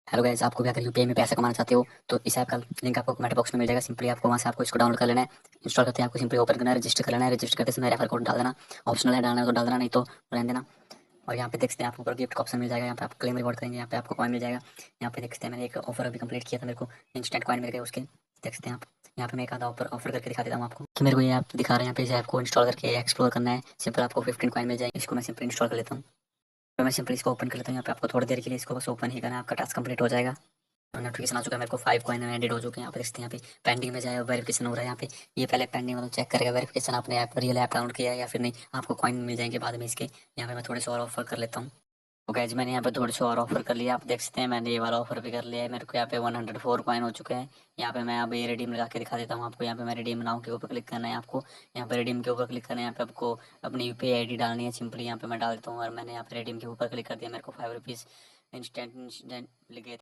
Hello guys, आपको भी अगर यूपीआई में पैसा कमाना चाहते हो तो इस ऐप का लिंक आपको कमेंट बॉक्स में मिल जाएगा। सिंपली आपको वहाँ से आपको इसको डाउनलोड कर लेना है। इंस्टॉल करते हैं आपको सिंपली ओपन करना है, रजिस्टर कर लेना है। रजिस्टर करते समय रेफर कोड डाल देना। ऑप्शनल है, डालना है तो डाल देना, नहीं तो रहने देना। और यहाँ पे देखते हैं आपको ऊपर गिफ्ट का ऑप्शन मिल जाएगा। यहाँ पे आप क्लेम रिवॉर्ड करेंगे, यहाँ पे आपको कॉइन मिल जाएगा। यहाँ पे देखते हैं मैंने एक ऑफर अभी कंप्लीट किया था, मेरे को इंस्टेंट कॉइन मिल गए उसके। देख सकते हैं आप। यहाँ पे मैं एक आधा ऑफर करके दिखा देता हूँ आपको कि मेरे को ये ऐप दिखा रहे हैं। यहाँ पे इस ऐप को इंस्टॉल करके एक्सप्लोर करना है। सिंपल आपको 15 कॉइन मिल जाएंगे। इसको मैं सिंपल इंस्टॉल कर लेता हूँ। तो मैं सिंपली इसको ओपन कर लेता हूँ। यहाँ पे आपको थोड़ी देर के लिए इसको बस ओपन ही करना है, आपका टास्क कंप्लीट हो जाएगा। नोटिफिकेशन आ चुका है, मेरे को 5 कॉइन एडेड हो चुके हैं। यहाँ पे देखते हैं, यहाँ पे पेंडिंग में जाए वेरिफिकेशन हो रहा है। यहाँ पे ये पहले पेंडिंग मतलब चेक करेगा वेरिफिकेशन आपने ऐप रियल ऐप डाउनलोड किया है या फिर नहीं। आपको कॉइन मिल जाएंगे बाद में इसके। यहाँ पे मैं थोड़े से और ऑफर कर लेता हूँ। तो गैज मैंने यहाँ पे थोड़े से और ऑफर कर लिया। आप देख सकते हैं मैंने ये वाला ऑफर भी कर लिया है। मेरे को यहाँ पे 104 कॉइन हो चुके हैं। यहाँ पे मैं अब ये रिडीम लगा के दिखा देता हूँ आपको। यहाँ पे मैं रिडीम नाउ के ऊपर क्लिक करना है आपको। यहाँ पे रिडीम के ऊपर क्लिक करना है। यहाँ पे आपको अपनी यूपीआई आईडी डालनी है। सिंपली यहाँ पे मैं डाल देता हूँ और मैंने यहाँ पे रिडीम के ऊपर क्लिक कर दिया। मेरे को 5 रुपीज़ इंस्टेंट लिख गए।